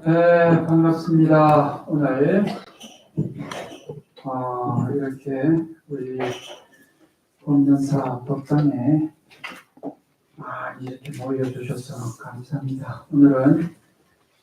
네, 반갑습니다. 오늘 이렇게 우리 본연사 법당에 이렇게 모여주셔서 감사합니다. 오늘은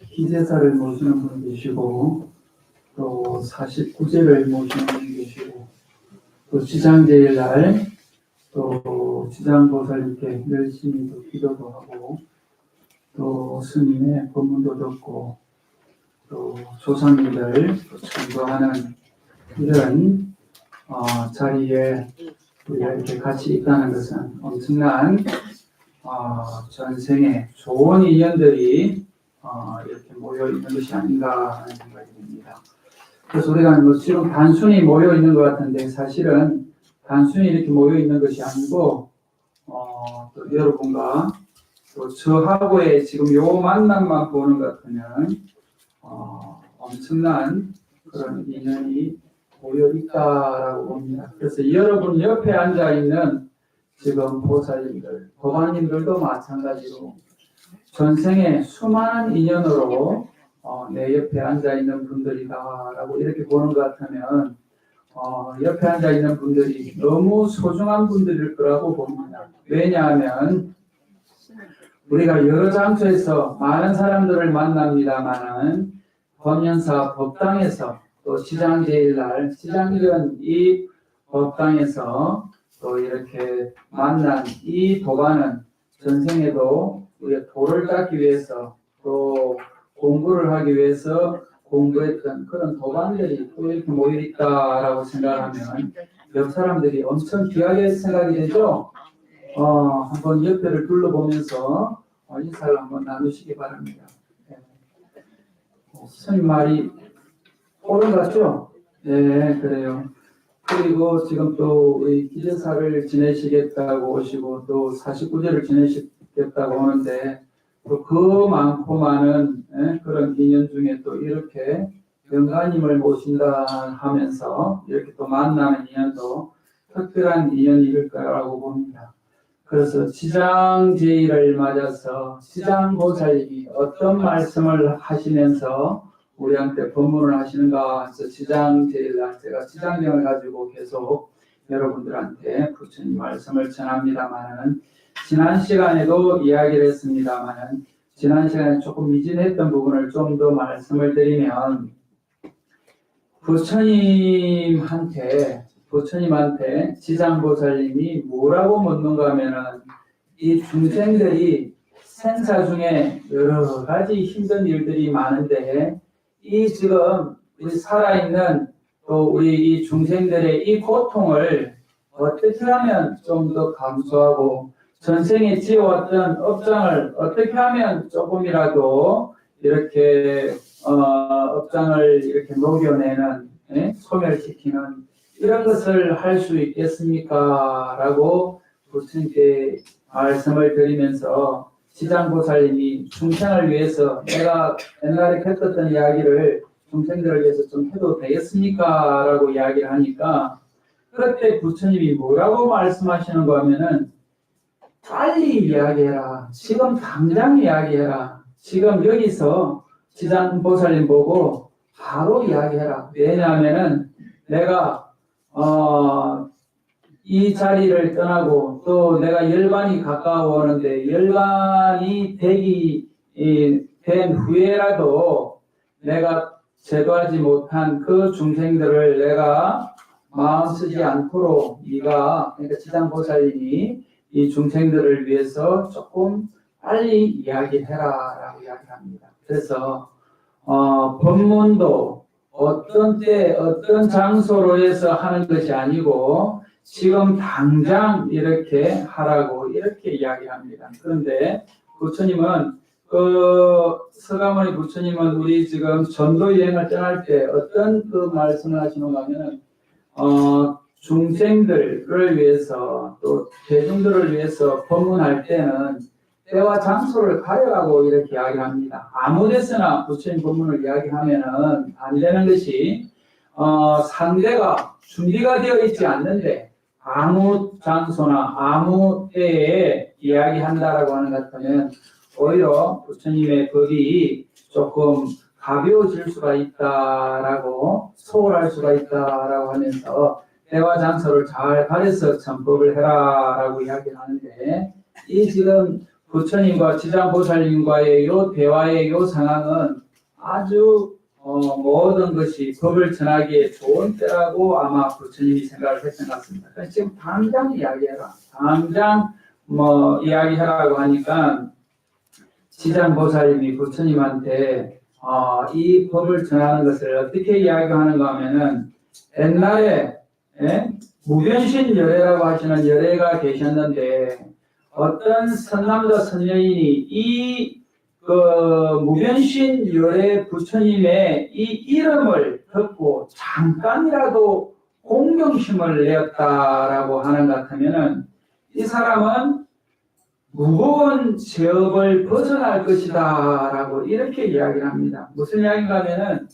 희제사를 모시는 분 계시고 또 49제를 모시는 분 계시고 또 지장제일날 또 지장보살님께 열심히 또 기도도 하고 또 스님의 법문도 듣고 또 조상님들 참고하는 이런 자리에 우리가 이렇게 같이 있다는 것은 엄청난 전생에 좋은 인연들이 이렇게 모여 있는 것이 아닌가 하는 생각이 듭니다. 그래서 우리가 지금 단순히 모여 있는 것 같은데 사실은 단순히 이렇게 모여 있는 것이 아니고 또 여러분과 또 저하고의 지금 요 만남만 보는 것 같으면 엄청난 그런 인연이 모여 있다라고 봅니다. 그래서 여러분 옆에 앉아 있는 지금 보살님들, 도반님들도 마찬가지로 전생에 수많은 인연으로 내 옆에 앉아 있는 분들이다라고 이렇게 보는 것 같으면 옆에 앉아 있는 분들이 너무 소중한 분들일 거라고 봅니다. 왜냐하면 우리가 여러 장소에서 많은 사람들을 만납니다만은 법연사 법당에서 또 지장제일날 지장일은 이 법당에서 또 이렇게 만난 이 도반은 전생에도 우리가 도를 닦기 위해서 또 공부를 하기 위해서 공부했던 그런 도반들이 또 이렇게 모여 있다라고 생각하면 옆 사람들이 엄청 귀하게 생각이 되죠. 한번 옆에를 둘러보면서 인사를 한번 나누시기 바랍니다. 스님 말이 옳은 것 같죠? 네, 그래요. 그리고 지금 또 우리 기제사를 지내시겠다고 오시고 또 49제를 지내시겠다고 하는데 또 그 많고 많은 그런 인연 중에 또 이렇게 영가님을 모신다 하면서 이렇게 또 만나는 인연도 특별한 인연일 거라고 봅니다. 그래서 지장제일을 맞아서 지장보살님이 어떤 말씀을 하시면서 우리한테 법문을 하시는가 해서 지장제일날 제가 지장경을 가지고 계속 여러분들한테 부처님 말씀을 전합니다만은 지난 시간에도 이야기를 했습니다만은 지난 시간에 조금 미진했던 부분을 좀 더 말씀을 드리면 부처님한테 지장보살님이 뭐라고 묻는가 하면은 이 중생들이 생사 중에 여러 가지 힘든 일들이 많은데 이 지금 우리 살아있는 또 우리 이 중생들의 이 고통을 어떻게 하면 좀 더 감수하고 전생에 지어왔던 업장을 어떻게 하면 조금이라도 이렇게 업장을 이렇게 녹여내는 소멸시키는 이런 것을 할 수 있겠습니까? 라고 부처님께 말씀을 드리면서 지장보살님이 중생을 위해서 내가 옛날에 했었던 이야기를 중생들을 위해서 좀 해도 되겠습니까? 라고 이야기를 하니까 그때 부처님이 뭐라고 말씀하시는가 하면은 빨리 이야기해라. 지금 당장 이야기해라. 지금 여기서 지장보살님 보고 바로 이야기해라. 왜냐하면은 내가 이 자리를 떠나고 또 내가 열반이 가까워 오는데 열반이 된 후에라도 내가 제도하지 못한 그 중생들을 내가 마음 쓰지 않도록 그러니까 지장보살님이 이 중생들을 위해서 조금 빨리 이야기해라 라고 이야기합니다. 그래서 법문도 어떤 때 어떤 장소로 해서 하는 것이 아니고 지금 당장 이렇게 하라고 이렇게 이야기합니다. 그런데 부처님은 서가모니 부처님은 우리 지금 전도 여행을 떠날 때 어떤 그 말씀을 하시는가 하면은 중생들을 위해서 또 대중들을 위해서 법문할 때는 때와 장소를 가려라고 이렇게 이야기를 합니다. 아무 데서나 부처님 법문을 이야기하면은 안 되는 것이 상대가 준비가 되어 있지 않는데 아무 장소나 아무 때에 이야기한다라고 하는 것 같으면 오히려 부처님의 법이 조금 가벼워질 수가 있다라고 소홀할 수가 있다라고 하면서 때와 장소를 잘 가려서 참법을 해라라고 이야기를 하는데 이 지금 부처님과 지장보살님과의 요 대화의 요 상황은 아주 모든 것이 법을 전하기에 좋은 때라고 아마 부처님이 생각을 했던 것 같습니다. 그래서 지금 당장 이야기해라. 당장 이야기하라고 하니까 지장보살님이 부처님한테 이 법을 전하는 것을 어떻게 이야기하는가 하면은 옛날에 무변신 열애라고 하시는 열애가 계셨는데 어떤 선남자 선녀인이 이 무변신 열애 부처님의 이 이름을 듣고 잠깐이라도 공경심을 내었다라고 하는 것 같으면은 이 사람은 무거운 죄업을 벗어날 것이다 라고 이렇게 이야기를 합니다. 무슨 이야기인가 하면은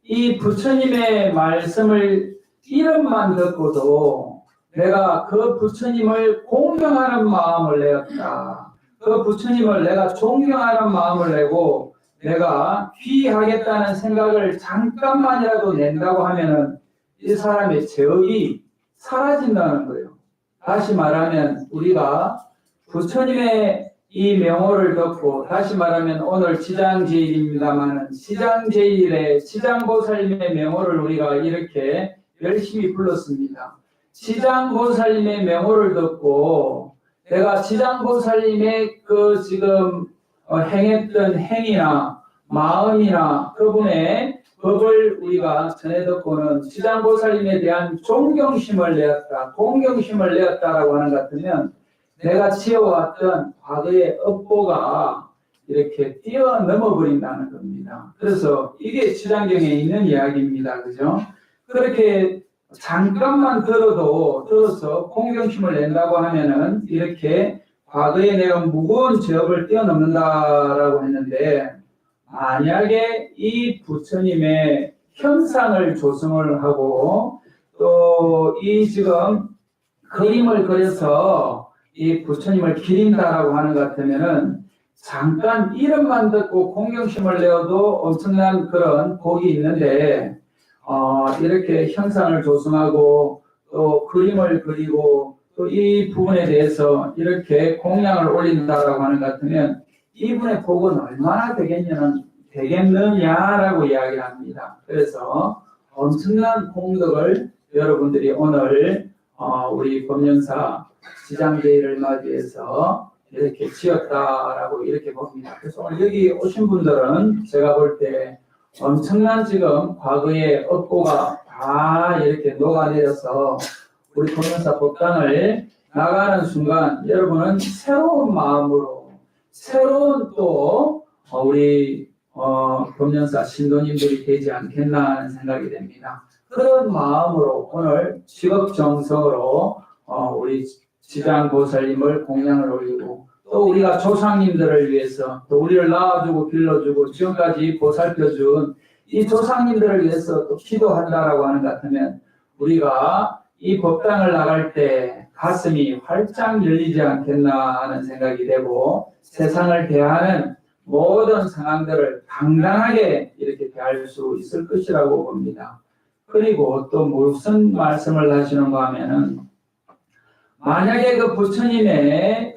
이 부처님의 말씀을 이름만 듣고도 내가 그 부처님을 공경하는 마음을 내었다. 그 부처님을 내가 존경하는 마음을 내고 내가 귀하겠다는 생각을 잠깐만이라도 낸다고 하면은 이 사람의 죄업이 사라진다는 거예요. 다시 말하면 우리가 부처님의 이 명호를 듣고 다시 말하면 오늘 지장제일입니다만 지장제일의 지장보살님의 명호를 우리가 이렇게 열심히 불렀습니다. 지장보살님의 명호를 듣고 내가 지장보살님의 그 지금 행했던 행위나 마음이나 그분의 법을 우리가 전해 듣고는 지장보살님에 대한 존경심을 내었다, 공경심을 내었다라고 하는 것 같으면 내가 지어왔던 과거의 업보가 이렇게 뛰어넘어 버린다는 겁니다. 그래서 이게 지장경에 있는 이야기입니다. 그죠? 그렇게 잠깐만 들어서 공경심을 낸다고 하면은 이렇게 과거에 내가 무거운 죄업을 뛰어넘는다라고 했는데 만약에 이 부처님의 형상을 조성을 하고 또 이 지금 그림을 그려서 이 부처님을 기린다라고 하는 것 같으면은 잠깐 이름만 듣고 공경심을 내어도 엄청난 그런 복이 있는데 이렇게 형상을 조성하고 또 그림을 그리고 또 이 부분에 대해서 이렇게 공양을 올린다라고 하는 것 같으면 이분의 복은 얼마나 되겠느냐라고 이야기를 합니다. 그래서 엄청난功德을 여러분들이 오늘 우리 법륜사 지장제일을 맞이해서 이렇게 지었다라고 이렇게 봅니다. 그래서 오늘 여기 오신 분들은 제가 볼 때 엄청난 지금 과거의 업보가 다 이렇게 녹아내려서 우리 법륜사 법당을 나가는 순간 여러분은 새로운 마음으로 새로운 또 우리 법륜사 신도님들이 되지 않겠나 하는 생각이 됩니다. 그런 마음으로 오늘 직업정성으로 우리 지장보살님을 공양을 올리고 또 우리가 조상님들을 위해서 또 우리를 낳아주고 길러주고 지금까지 보살펴준 이 조상님들을 위해서 또 기도한다라고 하는 것 같으면 우리가 이 법당을 나갈 때 가슴이 활짝 열리지 않겠나 하는 생각이 되고 세상을 대하는 모든 상황들을 당당하게 이렇게 대할 수 있을 것이라고 봅니다. 그리고 또 무슨 말씀을 하시는가 하면은 만약에 그 부처님의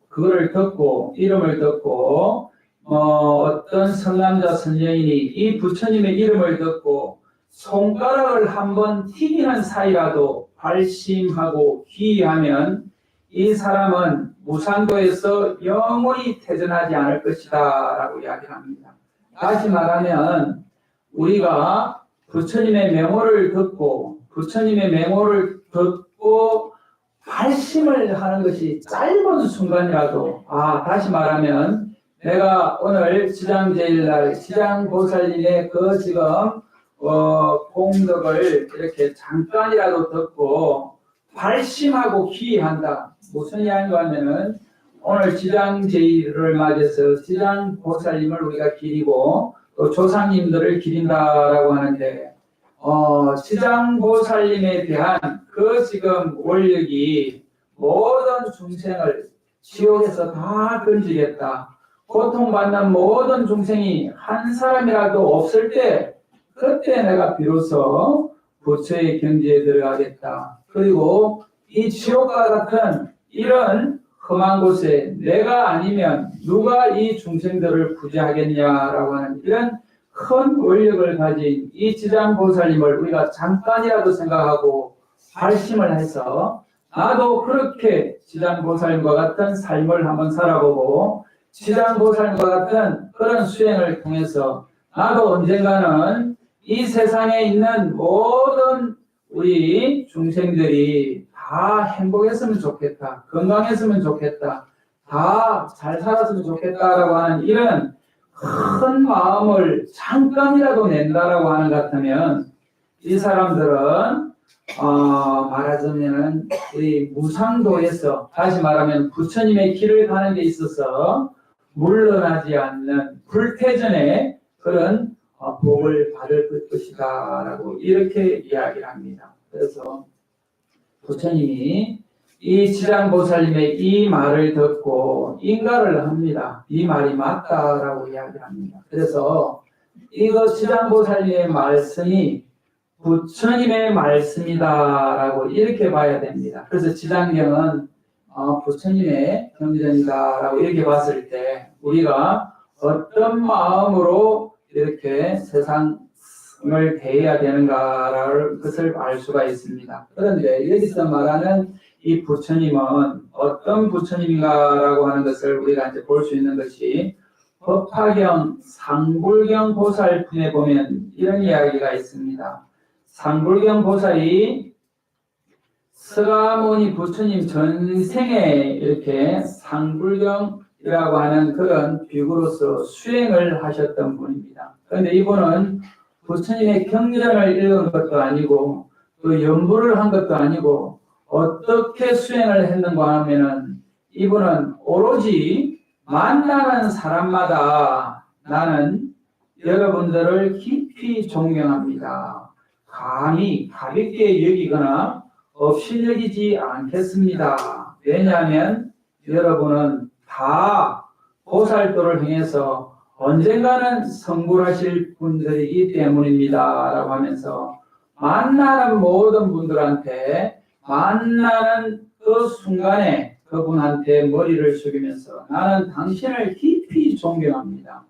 그거를 듣고 이름을 듣고 어떤 선남자 선녀인이 이 부처님의 이름을 듣고 손가락을 한번 튀기는 사이라도 발심하고 귀의하면 이 사람은 무상도에서 영원히 퇴전하지 않을 것이다 라고 이야기합니다. 다시 말하면 우리가 부처님의 명호를 듣고 발심을 하는 것이 짧은 순간이라도 다시 말하면 내가 오늘 지장제일날 지장보살님의 그 지금 공덕을 이렇게 잠깐이라도 듣고 발심하고 귀의한다. 무슨 이야기인가 하면은 오늘 지장제일을 맞아서 지장보살님을 우리가 기리고 또 조상님들을 기린다라고 하는데 지장보살님에 대한 그 지금 원력이 모든 중생을 지옥에서 다 건지겠다. 고통받는 모든 중생이 한 사람이라도 없을 때 그때 내가 비로소 부처의 경지에 들어가겠다. 그리고 이 지옥과 같은 이런 험한 곳에 내가 아니면 누가 이 중생들을 구제하겠냐라고 하는 이런 큰 원력을 가진 이 지장보살님을 우리가 잠깐이라도 생각하고 발심을 해서 나도 그렇게 지장보살님과 같은 삶을 한번 살아보고 지장보살님과 같은 그런 수행을 통해서 나도 언젠가는 이 세상에 있는 모든 우리 중생들이 다 행복했으면 좋겠다. 건강했으면 좋겠다. 다 잘 살았으면 좋겠다라고 하는 이런 큰 마음을 잠깐이라도 낸다라고 하는 것 같으면 이 사람들은 말하자면은 우리 무상도에서 다시 말하면 부처님의 길을 가는 데 있어서 물러나지 않는 불태전의 그런 복을 받을 것이다라고 이렇게 이야기를 합니다. 그래서 부처님이 이 지장보살님의 이 말을 듣고 인가를 합니다. 이 말이 맞다라고 이야기를 합니다. 그래서 이거 지장보살님의 말씀이 부처님의 말씀이다라고 이렇게 봐야 됩니다. 그래서 지장경은 부처님의 경전이다라고 이렇게 봤을 때 우리가 어떤 마음으로 이렇게 세상을 대해야 되는가라는 것을 알 수가 있습니다. 그런데 여기서 말하는 이 부처님은 어떤 부처님인가라고 하는 것을 우리가 이제 볼 수 있는 것이 법화경 상불경 보살품에 보면 이런 이야기가 있습니다. 상불경 보살이 서가모니 부처님 전생에 이렇게 상불경이라고 하는 그런 비구로서 수행을 하셨던 분입니다. 그런데 이분은 부처님의 경전을 읽은 것도 아니고 또 연부를 한 것도 아니고 어떻게 수행을 했는가 하면은 이분은 오로지 만나는 사람마다 나는 여러분들을 깊이 존경합니다. 감히 가볍게 여기거나 없이 여기지 않겠습니다. 왜냐하면 여러분은 다 보살도를 향해서 언젠가는 성불하실 분들이기 때문입니다. 라고 하면서 만나는 모든 분들한테 만나는 그 순간에 그분한테 머리를 숙이면서 나는 당신을 깊이 존경합니다.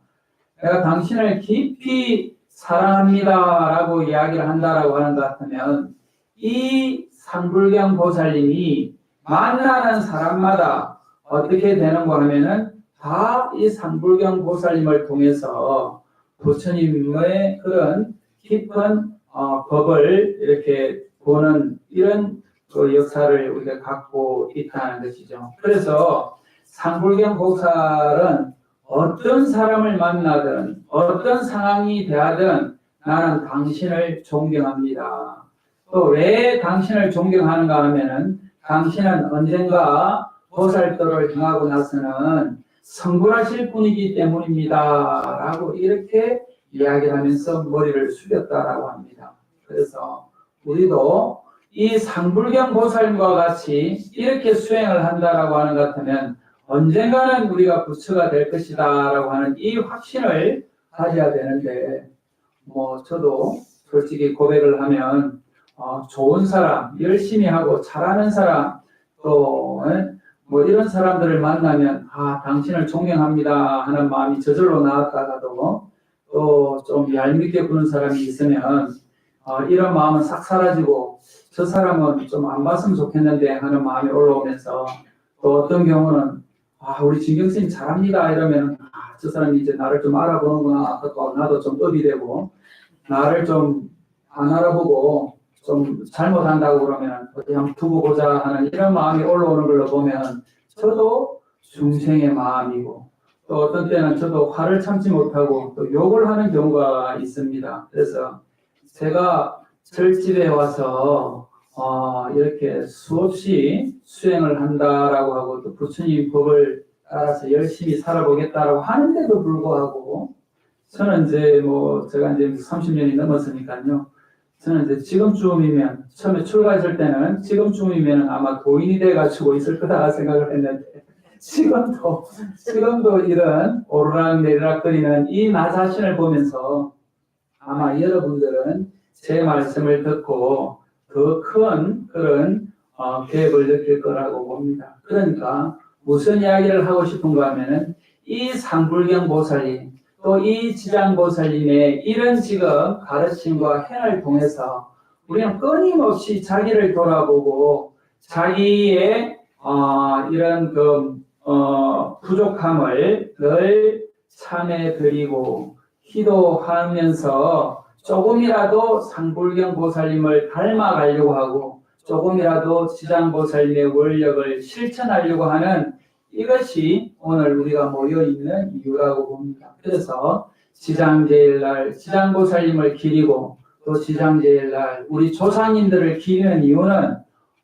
내가 당신을 깊이 사랑합니다. 라고 이야기를 한다라고 하는 것 같으면 이 상불경 보살님이 만나는 사람마다 어떻게 되는가 하면은 다 이 상불경 보살님을 통해서 부처님의 그런 깊은 법을 이렇게 보는 이런 그 역사를 우리가 갖고 있다는 것이죠. 그래서 상불경 보살은 어떤 사람을 만나든 어떤 상황이 대하든 나는 당신을 존경합니다. 또 왜 당신을 존경하는가 하면은 당신은 언젠가 보살도를 향하고 나서는 성불하실 분이기 때문입니다. 라고 이렇게 이야기를 하면서 머리를 숙였다라고 합니다. 그래서 우리도 이 상불경 보살님과 같이 이렇게 수행을 한다라고 하는 것 같으면 언젠가는 우리가 부처가 될 것이다 라고 하는 이 확신을 가져야 되는데 저도 솔직히 고백을 하면 좋은 사람, 열심히 하고 잘하는 사람 또 이런 사람들을 만나면 당신을 존경합니다 하는 마음이 저절로 나왔다가도 또 좀 얄밉게 구는 사람이 있으면 이런 마음은 싹 사라지고 저 사람은 좀 안 봤으면 좋겠는데 하는 마음이 올라오면서 또 어떤 경우는 우리 진경스님 잘합니다 이러면 저 사람이 이제 나를 좀 알아보는구나 하고 나도 좀 업이 되고 나를 좀 안 알아보고 좀 잘못한다고 그러면 어디 한번 두고 보자 하는 이런 마음이 올라오는 걸로 보면 저도 중생의 마음이고 또 어떤 때는 저도 화를 참지 못하고 또 욕을 하는 경우가 있습니다. 그래서 제가 절집에 와서 이렇게 수없이 수행을 한다라고 하고 또 부처님 법을 따라서 열심히 살아보겠다라고 하는데도 불구하고 저는 이제 제가 이제 30년이 넘었으니까요. 저는 이제 지금쯤이면 처음에 출가했을 때는 지금쯤이면 아마 도인이 돼가지고 있을 거다 생각을 했는데 지금도 이런 오르락내리락거리는 이 나 자신을 보면서 아마 여러분들은 제 말씀을 듣고 더 큰 그런 계획을 느낄 거라고 봅니다. 그러니까 무슨 이야기를 하고 싶은가 하면은 이 상불경 보살님 또 이 지장 보살님의 이런 지금 가르침과 행을 통해서 우리는 끊임없이 자기를 돌아보고 자기의 이런 부족함을 늘 참해드리고 기도하면서 조금이라도 상불경 보살님을 닮아가려고 하고 조금이라도 지장보살님의 원력을 실천하려고 하는 이것이 오늘 우리가 모여있는 이유라고 봅니다. 그래서 지장제일날 지장보살님을 기리고 또 지장제일날 우리 조상님들을 기리는 이유는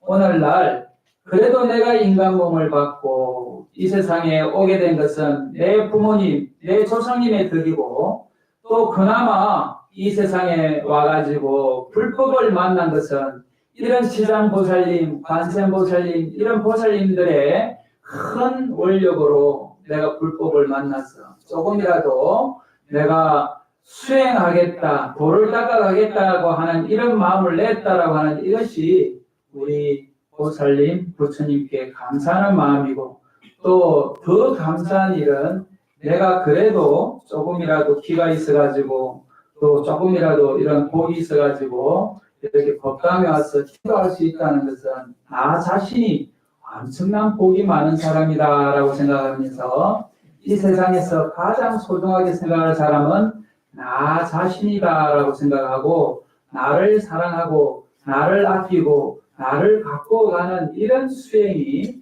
오늘날 그래도 내가 인간 몸을 받고 이 세상에 오게 된 것은 내 부모님, 내 조상님의 덕이고 또 그나마 이 세상에 와가지고 불법을 만난 것은 이런 지장보살님, 관세음보살님 이런 보살님들의 큰 원력으로 내가 불법을 만났어. 조금이라도 내가 수행하겠다, 도를 닦아가겠다고 하는 이런 마음을 냈다라고 하는 이것이 우리 보살님, 부처님께 감사하는 마음이고 또 더 감사한 일은 내가 그래도 조금이라도 기가 있어가지고 또 조금이라도 이런 복이 있어가지고 이렇게 법당에 와서 기도할 수 있다는 것은 나 자신이 엄청난 복이 많은 사람이다라고 생각하면서 이 세상에서 가장 소중하게 생각할 사람은 나 자신이다라고 생각하고 나를 사랑하고 나를 아끼고 나를 가꾸어가는 이런 수행이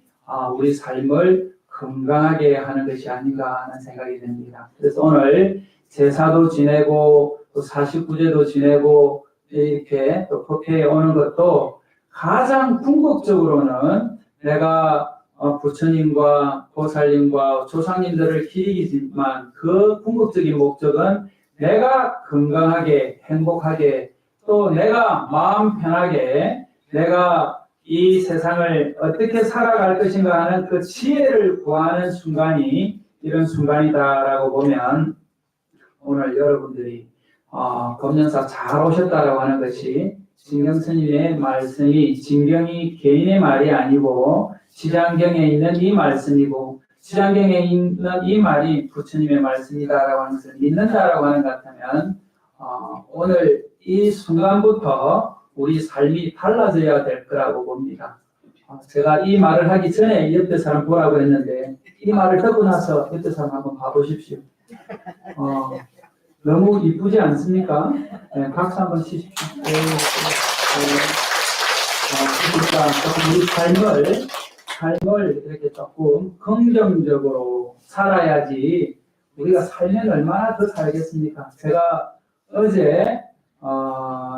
우리 삶을 건강하게 하는 것이 아닌가 하는 생각이 듭니다. 그래서 오늘 제사도 지내고 또 49제도 지내고 이렇게 또 법회에 오는 것도 가장 궁극적으로는 내가 부처님과 보살님과 조상님들을 기리지만 그 궁극적인 목적은 내가 건강하게 행복하게 또 내가 마음 편하게 내가 이 세상을 어떻게 살아갈 것인가 하는 그 지혜를 구하는 순간이 이런 순간이다라고 보면 오늘 여러분들이 법륜사 잘 오셨다라고 하는 것이 진경스님의 말씀이 진경이 개인의 말이 아니고 지장경에 있는 이 말씀이고 지장경에 있는 이 말이 부처님의 말씀이다라고 하는 것을 믿는다라고 하는 것 같으면 오늘 이 순간부터 우리 삶이 달라져야 될 거라고 봅니다. 제가 이 말을 하기 전에 옆에 사람 보라고 했는데 이 말을 듣고 나서 옆에 사람 한번 봐보십시오. 너무 이쁘지 않습니까? 네, 박수 한번 치십시오. 그러니까 우리 삶을 이렇게 조금 긍정적으로 살아야지 우리가 살면 얼마나 더 살겠습니까? 제가 어제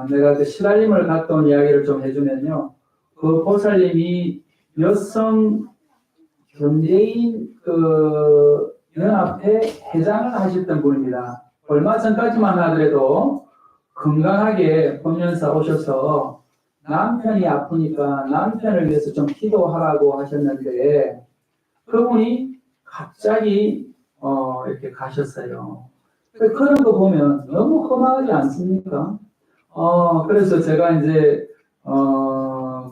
내가 그 시달림을 갔다 온 이야기를 좀 해주면요. 그 보살님이 여성 경제인 그 연합회 회장을 하셨던 분입니다. 얼마 전까지만 하더라도 건강하게 법륜사 오셔서 남편이 아프니까 남편을 위해서 좀 기도하라고 하셨는데 그분이 갑자기 이렇게 가셨어요. 그런 거 보면 너무 험하지 않습니까? 그래서 제가 이제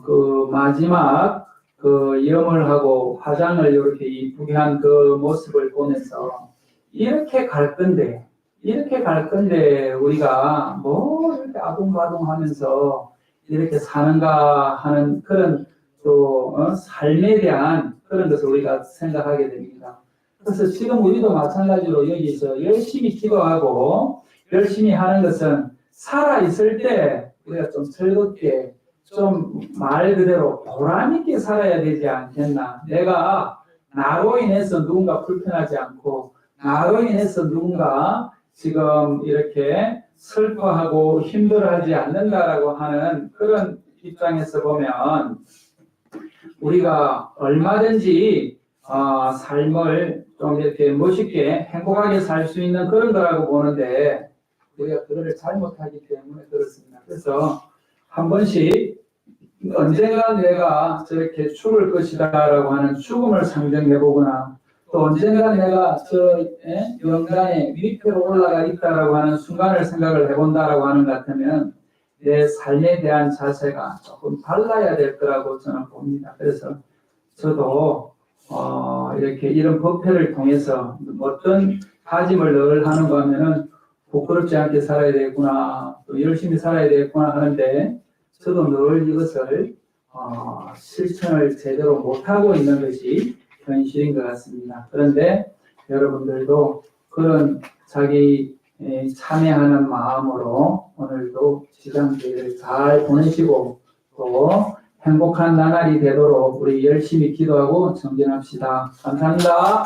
그 마지막 그 염을 하고 화장을 이렇게 이쁘게 한 그 모습을 보면서 이렇게 갈 건데 우리가 뭐 이렇게 아둥바둥하면서 이렇게 사는가 하는 그런 또 삶에 대한 그런 것을 우리가 생각하게 됩니다. 그래서 지금 우리도 마찬가지로 여기서 열심히 기도하고 열심히 하는 것은 살아있을 때 우리가 좀 즐겁게 좀 말 그대로 보람있게 살아야 되지 않겠나. 내가 나로 인해서 누군가 불편하지 않고 나로 인해서 누군가 지금 이렇게 슬퍼하고 힘들어하지 않는다라고 하는 그런 입장에서 보면 우리가 얼마든지 삶을 좀 이렇게 멋있게 행복하게 살 수 있는 그런 거라고 보는데 우리가 그거를 잘못하기 때문에 그렇습니다. 그래서 한 번씩 언젠가 내가 저렇게 죽을 것이다라고 하는 죽음을 상정해보거나 또 언젠가 내가 저 영단의 위패로 올라가 있다라고 하는 순간을 생각을 해본다라고 하는 것 같으면 내 삶에 대한 자세가 조금 달라야 될 거라고 저는 봅니다. 그래서 저도 이렇게 이런 법회를 통해서 어떤 다짐을 늘 하는가 하면은 부끄럽지 않게 살아야 되겠구나, 또 열심히 살아야 되겠구나 하는데 저도 늘 이것을 실천을 제대로 못하고 있는 것이 현실인 것 같습니다. 그런데 여러분들도 그런 자기 참여하는 마음으로 오늘도 지장기를 잘 보내시고 또 행복한 나날이 되도록 우리 열심히 기도하고 정진합시다. 감사합니다.